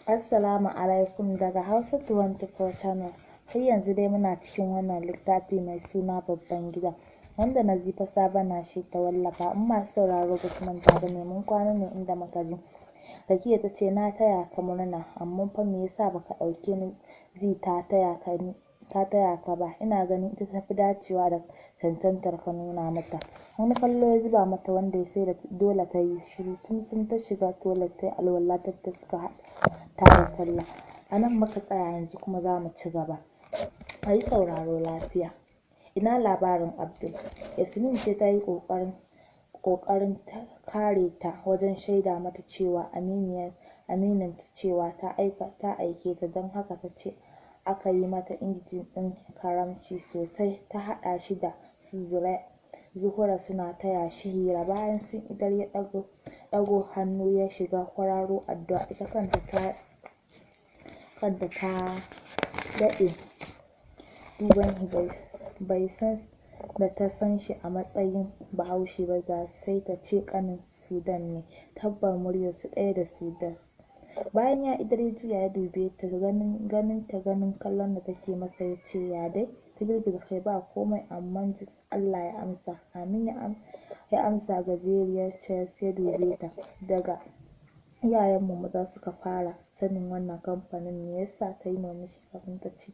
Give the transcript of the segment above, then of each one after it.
Assalamu alaikum daga Hausa 24 Channel. Har yanzu dai muna cikin wannan littafi mai suna Babban Gida, wanda Nazifa Sabana shi ta wallafa. In masu sauraro ba su manta ba ne, mun kwana ne inda muka ji. Zakiya ta ce na taya ka murna, amma fa me yasa baka ɗauke ni Zi ta taya ka ba? Ina ganin ita tafi dacewa da cancantar ka nuna mata. Wani kallo ya zuba mata wanda sai da dole ta yi shiru. Sun ta shiga toilet ta yi alwala ta suka haɗa tare sallah. A nan muka tsaya, yanzu kuma za mu ci gaba. A yi sauraro lafiya. Ina labarin Abdul? Yasmin ce ta yi ƙoƙarin kare ta wajen shaida mata cewa amininta cewa ta aike ta, don haka ta ce aka yi mata injin ɗin karamci sosai. Ta haɗa shi da su Zuhura suna taya shi hira. Bayan sun idar ya ɗago hannu ya shiga kwararo addu'a. Ita kanta ta daɗe duban bai san da ta san shi a matsayin Bahaushe ba, da sai ta ce ƙanin Sudan ne. Tabbar muryarsu ɗaya da Sudan. Bayan ya idar ya juya ya dube ta, ganin kallon da take masa ya ce ya dai? Ta girgiza kai ba komai, amma jis Allah ya amsa. Amin ya amsa gajeriyar ce ya dube ta. Daga iyayenmu maza suka fara sanin wannan kamfanin. Me yasa? Ta yi murmushi kafin ta ce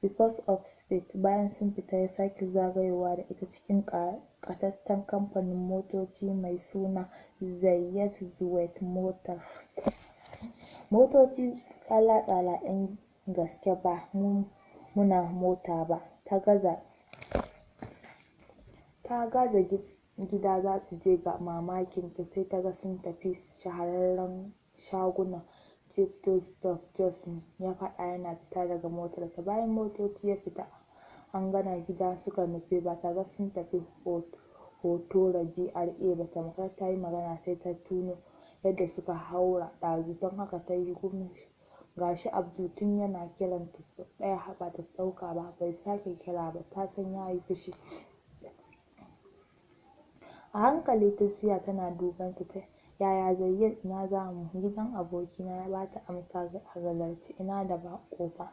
because of speed. Bayan sun fita ya sake zagayowa da ita cikin ƙatatten kamfanin motoci mai suna Zayyat Zuwait Motors. Motoci tsala-tsala 'yan gaske, ba muna mota ba. Ta gaza gida za su je, ga mamakinta sai ta ga sun tafi shahararren shagunan Jifto Stop Jos ya faɗa yana fita daga motarsa. Bayan motoci ya fita an gana gida suka nufi, ba tare sun tafi Hotora GRA ba. Tamkar ta yi magana sai ta tuno yadda suka haura ɗazu, don haka ta yi gum. Gashi Abdul tun yana kiranta sau ɗaya ba ta ɗauka ba, bai sake kira ba. Ta san ya yi fushi. A hankali ta juya tana dubansa. Yaya Zayyat? Ina za mu? Gidan abokina, ya ba ta amsa a gajarce. Ina da baƙo fa.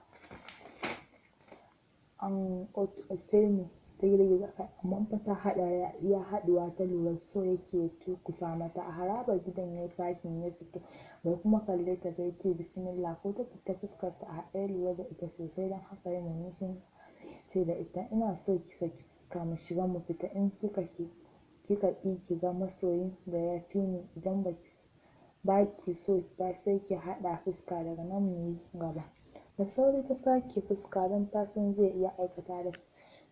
Sai me? Ta girgiza kai. Amma fa ta haɗa ya haɗuwa ta lura so yake ya tukusa mata. A harabar gidan ya yi fakin ya fito, bai kuma kalle ta ba. Ya ce bismillah. Ko ta fita fuskarta a haɗe, ya lura da ita sosai, don haka ya murmushin ce da ita ina so ki saki fuska mu shiga mu fita. In kika ƙi ki ga masoyin da ya fi ni, idan ba ki so ba sai ki haɗa fuska daga nan mu yi gaba. Da sauri ta sake fuska don ta san zai iya aikata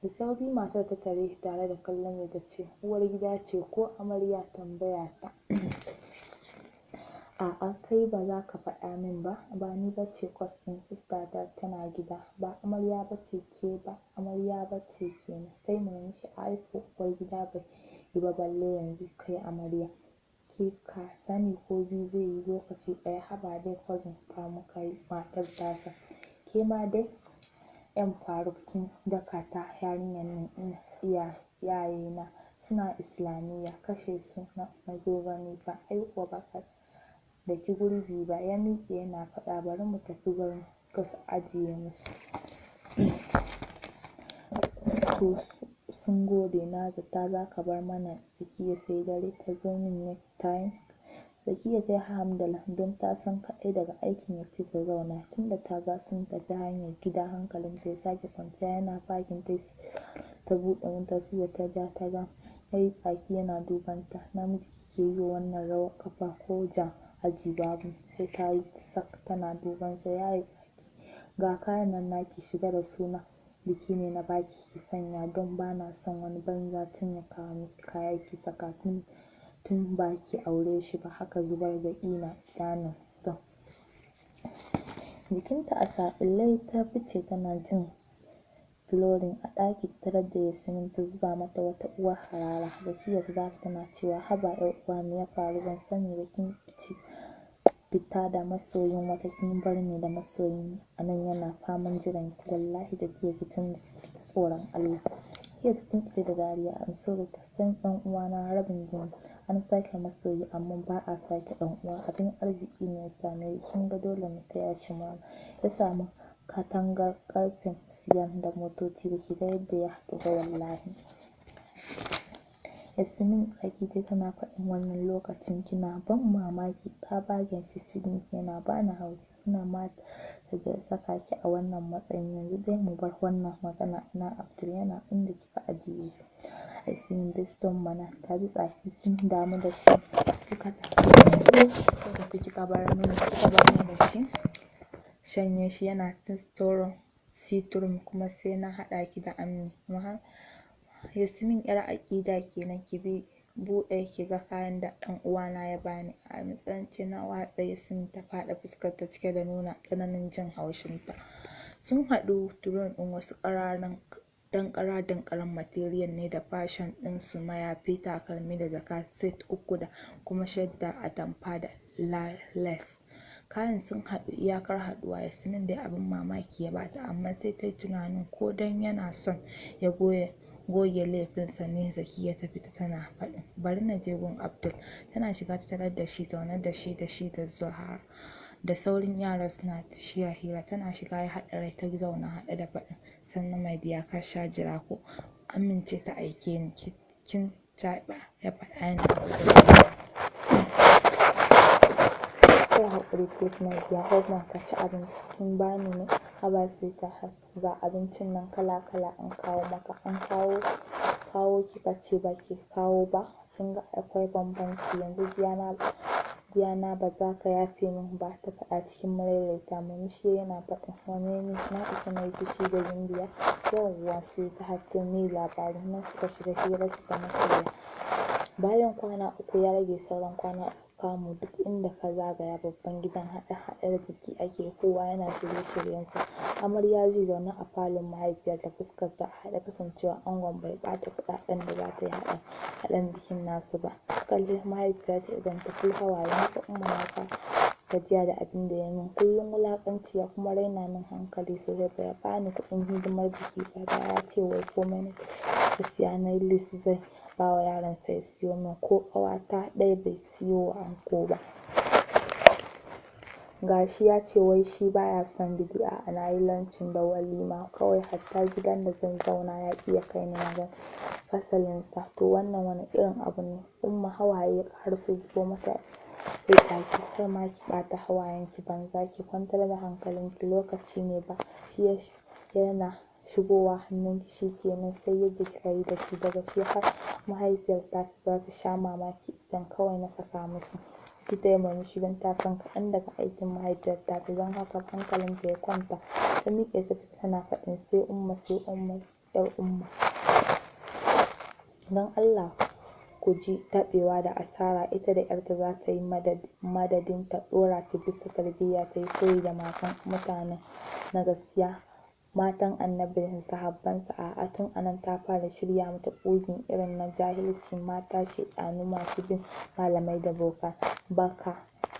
da sauri matar ta tare shi tare da kallon ta ce uwar gida ce ko amarya? Tambaya ta. A'a, kai ba za ka faɗa min ba? Ba ni ba ce kwas ɗin, sistata tana gida. Ba amarya ba ce ke ba, amarya ba ce kenan. Sai murmushi. Ai ko uwar gida bai yi ba balle yanzu kai amarya. Ke ka sani ko biyu zai yi lokaci ɗaya? Haba dai cousin fa muka yi matar tasa. Ke ma dai yan Faruk kin daka ta. Yarinyar nan iyayena suna Islamiyya, kashe su na zo gani fa. Ai kuwa baka daki gurbi ba. Ya miƙe yana faɗa bari mu tafi gurin ka su ajiye musu. To sun gode, na zata za ka bar mana Zakiya sai dare ta zo min next time. Zakiya ta yi hamdala don ta san kaɗai daga aikin ya ce ta zauna. Tunda ta ga sun tafi hanyar gida, hankalinta ya sake kwanciya. Yana fakin ta buɗe motar sai ta ja ta ga ya yi tsaki yana dubanta. Namiji kike yi wa wannan rawar ƙafa ko jan aji babu? Sai ta yi sak tana dubansa. Ya yi tsaki. Ga kayan nan naki, shiga da suna biki ne na baki ki sanya, don ba na son wani banza tun ya kawo miki kaya ki saka tun ba ki aure shi ba. Haka zubar da ƙima idanun Sudan. Jikinta a saɓale ta fice tana jin flooring a ɗaki. Tarar da Yasmin ta zuba mata wata uwar harara. Zakiya ta dawo tana cewa haba ƴar uwa me ya faru? Ban sani ba kin fita da masoyin wata kin bar ni da masoyin a nan yana faman jiran ki. Wallahi Zakiya ki ji tsoron Allah. Zakiya ta tuntsire da dariya. I'm sorry, ta san ɗan uwana rabin jini. an sake masoyi amma ba a sake ɗan uwa. Abin arziki ne ya same ki, kin ga dole mu taya shi murna. Ya samu katangar ƙarfen siyan da motoci, baki ga yadda ya haɗu ba wallahi. Yasmin tsaki tai tana faɗin wannan lokacin kina ban mamaki, tsabagen sissinki yana bani haushi, kina ma da saka ki a wannan matsayin. Yanzu dai mu bar wannan magana na Abdul yana inda kika ajiye shi. Yasmin beston mana ta ji tsaki, kin damu da shi, kika tafi kika bar ni da shi. Shanye shi yana cikin sitirum kuma sai na haɗa ki da Ammi. Yasmin yar aƙida kenan, ki bi buɗe ki ga kayan da ɗan uwana ya bani. A matsanci na watsa Yasmin ta faɗa fuskar ta cike da nuna tsananin jin haushinta. Sun haɗu turun ɗin wasu danƙara material ne da fashion ɗinsu mayafi, takalmi da jaka set uku da kuma shadda atamfa da lace. Kayan sun haɗu iyakar haɗuwa. Yasmin dai abin mamaki ya bata, amma sai ta yi tunanin ko dan yana son ya goge laifinsa ne. Zakiya ta fita tana faɗin bari na je gun Abdul. Tana shiga ta tarar da shi zaune da shi da Zuhara da saurin yara suna hira. Tana shiga ya haɗa rai ta zauna haɗe da faɗin sannu mai diya, ka sha jira ko? Amince ta aike ni, kin taɓa ya faɗa yana kai haƙuri please my dear, husband ka ci abinci kin bani ne. Haba sai ta ga abincin nan kala an kawo maka. An kawo kika ce ba ki kawo ba, kin ga akwai bambanci. Yanzu Diana ba za ka yafe min ba, ta faɗa cikin marailaita murmushi yana faɗin wane ne na isa na yi fushi da Gimbiya. Yawwa sai ta hatto me labari. Nan suka shiga hira suka masoya. Bayan kwana uku ya rage sauran kwana kamu, duk inda ka zagaya babban gidan haɗe biki ake, kowa yana shirye-shiryensa. Amarya zai zaune a falon mahaifiyarta, fuskar ta a haɗe kasancewa angon bai ɓata kuɗaɗen da za ta yi haɗin bikin nasu ba. Kalli mahaifiyarta idan ta kul hawaye, haka Umma na gajiya da abin da ya min, kullum wulaƙanci ya kuma raina min hankali sosai. Bai bani kuɗin hidimar biki ba, da ya ce wai komai na siya na yi list zai ba wa yaransa ya siyo min, ko ƙawata ɗaya bai siyo wa anko ba. Gashi ya ce wai shi baya son biki. A'a na yi lancin da walima kawai, hatta gidan da zan zauna ya ƙi ya kai ni na ga fasalinsa. To wannan wani irin abu ne? Umma hawaye har su zubo mata ya tsaki. Kar ma ki ɓata hawayenki banza, ki kwantar da hankalinki, lokaci ne ba shi yana shigowa hannunki shi kenan sai yadda kika yi da shi. Daga shi har mahaifiyar ta za ta sha mamaki idan kawai na saka musu. Ta yi murmushi don ta san kaɗan daga aikin mahaifiyar ta, don haka hankalinta ya kwanta. Ta miƙe ta fita tana faɗin sai Umma ƴar Umma. Don Allah ku ji taɓewa da asara, ita da ƴarta za ta yi madadin ta ɗora ta bisa tarbiyya, ta yi koyi da matan mutane na gaskiya, matan Annabi da sahabbansa. A'a tun anan ta fara shirya mata ƙugin irin na jahilci. Mata shaiɗanu masu bin malamai da boka. Baka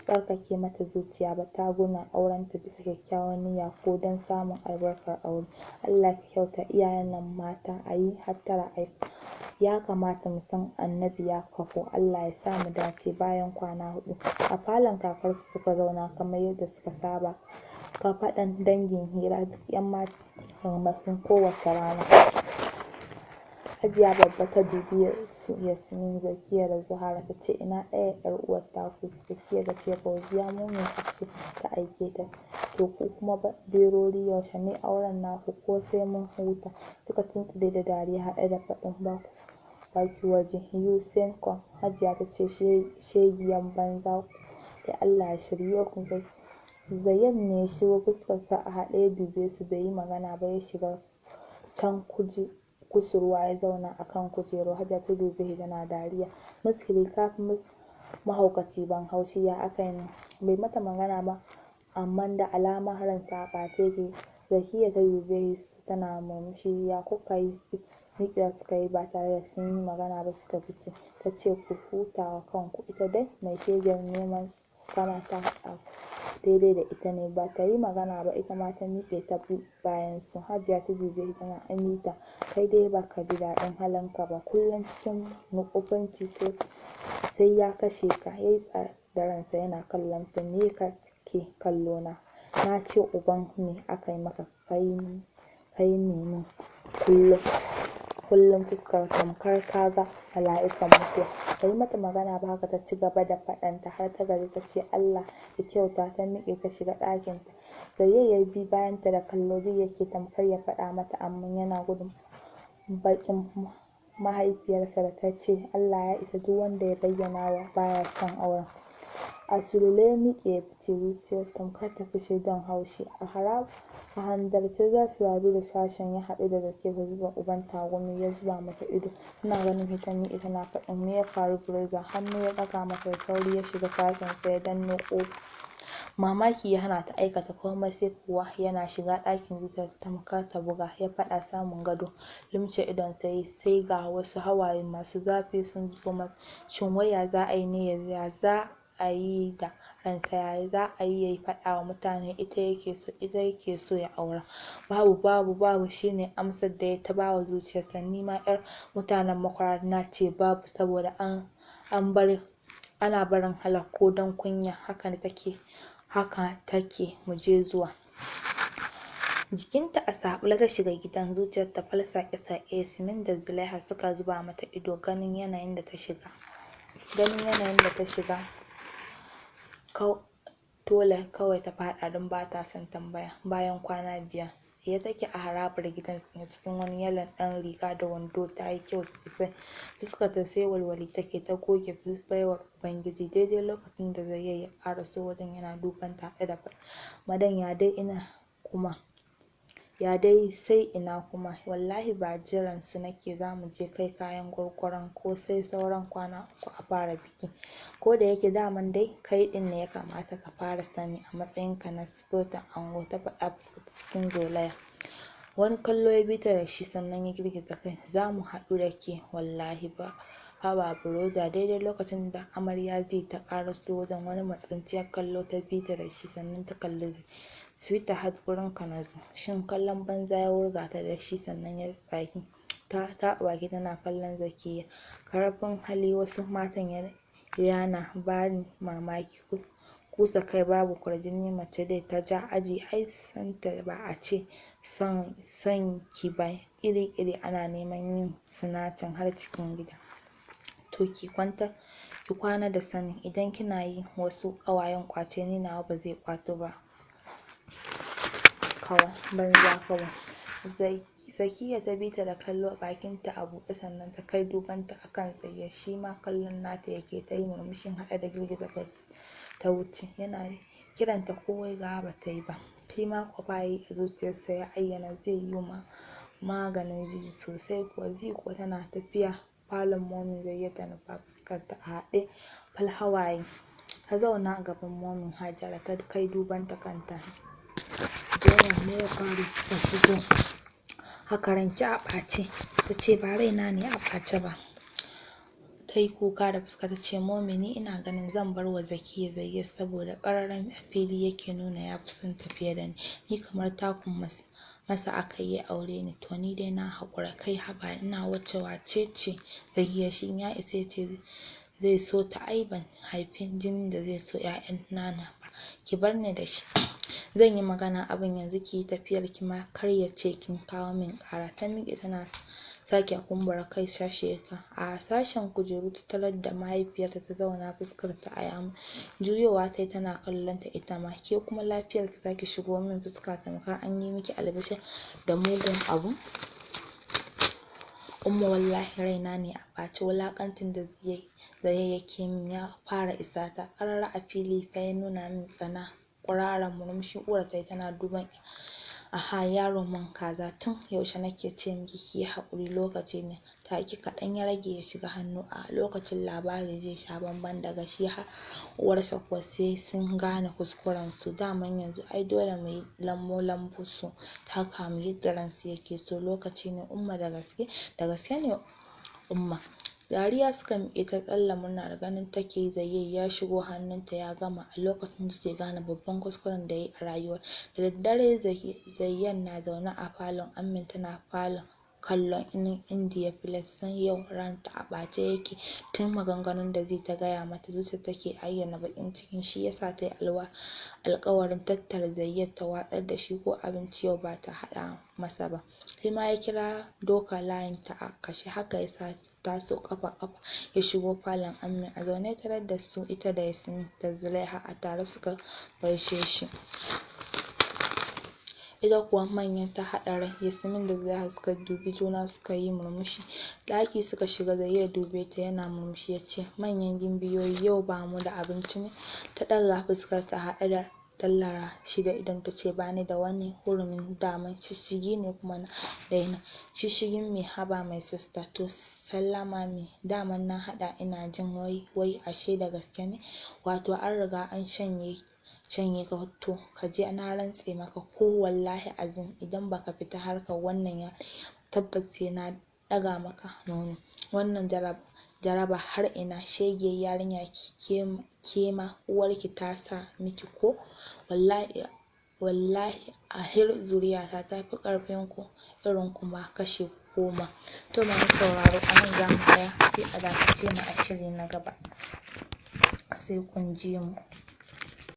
tsarkake mata zuciya ba, ta gina aurenta bisa kyakkyawan niyya ko don samun albarkar aure. Allah ki kyauta iyayen nan mata, a yi hattara ya kamata mu san Annabi ya kafo. Allah ya sa mu dace. Bayan kwana huɗu a falon kakarsu suka zauna kamar yadda suka saba, ka faɗan dangin hira duk ƴan matan kowace rana. Hajiya babba ta dubi su Yasmin, Zakiya da Zuhara ta ce ina ɗaya ƴar uwar taku? Zakiya ta ce Fauziya Momin su ce ta aike ta. To ku kuma berori yaushe ne auren naku, ko sai mun huta? Suka tuntsire da dariya haɗe da faɗin baki waje you same come. Hajiya ta ce shegiyan banza da Allah ya shirye ku. Zayyad ne ya shigo, fuskarsa a haɗe ya dube su bai yi magana ba. Ya shiga can kusurwa ya zauna a kan kujeru. Hajiya ta dube shi tana dariya. Muskili ka fi mahaukaci ban haushi, ya aka yi ne? Bai mata magana ba amma da alama ransa a ɓace yake. Zakiya ta dube shi tana murmushi. Ya kuka yi? Miƙewa suka yi ba tare da sun yi magana ba suka fice. Ta ce ku huta wa kanku, ita dai mai shegen neman kama ta haɗa daidai da ita ne. Ba ta yi magana ba, ita ma ta miƙe ta bi bayansu. Hajiya ta dube shi tana Anita kai dai ba ka ji daɗin halinka ba, kullum cikin nuƙufunci sai sai ya kashe ka. Yayi tsaya da ransa yana kallon ta. Me kake kallo na? Na ce uban me aka yi maka? Kai ne min kullum fuskar tamkar ka ga mala'ikan mutuwa. Bai mata magana ba, haka ta ci gaba da faɗanta har ta gaji ta ce Allah ya kyauta. Ta miƙe ta shiga ɗakinta. Zayyad ya bi bayanta da kallo, ji yake tamkar ya faɗa mata amma yana gudun baƙin mahaifiyarsa da ta ce Allah ya isa, duk wanda ya bayyana wa baya son auren. A sulule ya miƙe ya fice, zuciyar tamkar ta fashe don haushi. A hanzarce za su rabu da sashen, ya haɗu da Zakiya. Ta zuba uban tagumi, ya zuba mata ido. Tana ganin shi ta miƙe tana faɗin me ya faru Broda? Hannu ya ɗaga mata da sauri ya shiga sashensa ya danno ƙofa. Mamaki ya hana ta aikata komai, sai kuwa yana shiga ɗakin zuciyarsa tamkar ta buga. Ya faɗa samun gado, lumshe idonsa yayi, sai ga wasu hawaye masu zafi sun zubo masa. Shin wai ya za a yi ne? Ya za a yi da ransa? Ya za a yi ya faɗa wa mutane ita yake so ya aura? Babu shine amsar da ya ta bawa zuciyarsa. Ni ma 'yar mutanen Makwara na ce babu, saboda ana barin halak ko don kunya. Haka take mu je zuwa. Jikinta a saɓule ta shiga gidan, zuciyar ta fal sake-sake. Yasmin da Zulaiha suka zuba mata ido ganin yanayin da ta shiga. Dole kawai ta faɗa don ba ta son tambaya. Bayan kwana 5 tsaye take a harabar gidan, cikin wani yalon ɗan riga da wando. Ta yi kyau sosai, fuskarta sai walwali take, ta goge baiwar Ubangiji. Daidai lokacin da Zayyad ya ƙaraso wajen yana duban ta haɗe da faɗin Madan ya dai sai ina kuma? Wallahi ba jiran su nake za mu je kai kayan gwargwaron ko sai sauran kwana 3 a fara biki. Ko da yake daman dai kai ɗin ne ya kamata ka fara sani a matsayinka na sifotan ango, ta faɗa fuskarta cikin zolaya. Wani kallo ya bi ta da shi sannan ya girgiza kai. Za mu haɗu da ke wallahi ba. Haba Broda. Daidai lokacin da amarya zai ta ƙaraso wajen, wani matsanciyar kallo ta bi ta da shi sannan ta kalli Sweetheart, wurinka na zo. Shin kallon banza ya wurga ta da shi sannan ya tsaki. Ta baki tana kallon Zakiya. Karfin hali wasu matan yana bani mamaki. Kusa kai babu kwarjini, mace dai ta ja aji. Ai santa ba a ce son ki ba, iri ana neman yin sinacin har cikin gida. To ki kwana da sani, idan kina yi wasu ƙawayen ƙwace, ni nawa ba zai ƙwato ba. Banza kawai. Zakiya ta bi ta da kallo, bakinta a buɗe, sannan ta kai dubanta akan Zayyad. Shi ma kallon nata yake. Ta yi murmushin haɗe da girgiza kai ta wuce. Yana kiranta ko waigawa ba ta yi ba. Shi ma kwafa yi a zuciyarsa, ya ayyana zai yi maganin Zi sosai kuwa. Zi kuwa tana tafiya falon momin Zayyad ta nufa, fuskarta a haɗe fal hawaye. Ta zauna a gaban momin Hajara, ta kai dubanta kanta. Zainab, me ya faru kika shigo haka ranki a ɓace? Ta ce ba raina ne a ɓace ba. Ta yi kuka da fuska ta ce momi, ni ina ganin zan bar wa Zakiya Zayyad, saboda ƙararren a fili yake nuna ya fi son ta fiye da ni kamar takun masa aka yi aure ni. To ni dai na haƙura. Kai haba, ina wace ce Zakiya? Shin ya isa ya ce zai so ta? Ai ban haifin jinin da zai so 'ya'yan nana ba. Ki bar ni da shi, zan yi magana abin yanzu. Ki yi tafiyar ki ma kar ya ce kin kawo min ƙara. Ta miƙe tana sake kumbura kai a sashen kujeru ta tarar da mahaifiyarta ta zauna, fuskarta a yamu. Juyowa ta yi tana kallon ta ita ma. Ke kuma lafiyar ki zaki shigo min fuska tamkar an yi miki albishir da mugun abu? Umma wallahi raina ne a ɓace. Wulaƙancin da Zayyad yake min ya fara isa ta. Ƙarara a fili fa ya nuna min tsana. Ƙuraran murmushi uwar ta yi tana duban aha yaro man kaza, tun yaushe nake ce miki ki yi haƙuri, lokaci ne take kaɗan ya rage ya shiga hannu. A lokacin labari zai sha bamban, daga shi har uwarsa kuwa sai sun gane kuskuren su. Daman yanzu ai dole mu yi lambu su taka mu yadda ransu yake so. Lokaci ne Umma, da gaske ne Umma. Dariya suka miƙe ta tsalla murna da ganin take Zayyad ya shigo hannunta ya gama. A lokacin da take gane babban kuskuren da ya yi a rayuwa. Da daddare Zayyad na zaune a falon, Amin tana falon kallon Indiya Filas san yau ranta a ɓace yake tun maganganun da zai ta gaya mata zuciya take ayyana baƙin cikin shi yasa ta yi alƙawarin tattara Zayyad ta watsar da shi ko abinci yau ba ta haɗa masa ba. Sai ma ya kira doka layin ta a kashe haka yasa taso ƙafa ya shigo falon Ammi a zaune tarar da su ita da Yasmin da Zulaiha a tare suka gaishe shi. Ita kuwa manyan ta haɗa rai. Yasmin da Zulaiha suka dubi juna suka yi murmushi. Ɗaki suka shiga Zayyad dube ta yana murmushi ya ce, manyan gimbiyoyi yau ba mu da abinci ne? Ta ɗaga fuskar ta haɗe da tallara shi da idan ta ce ba ni da wani hurumin daman shishigi ne kuma na daina. Shishigin me haba mai sista to sallama me daman na haɗa ina jin wai ashe da gaske ne wato an riga an shanye ka to ka je na rantse maka ko wallahi azim idan baka fita harkar wannan ya tabbas sai na ɗaga maka nono. Wannan jaraba har ina shegiyar yarinya ke ma uwarki ta sa miki ko wallahi ahir zuriyata ta fi ƙarfin ku irin kuma kashe goma. To masu sauraro a nan za mu tsaya sai a dakace mu a shiri na gaba sai kun ji mu.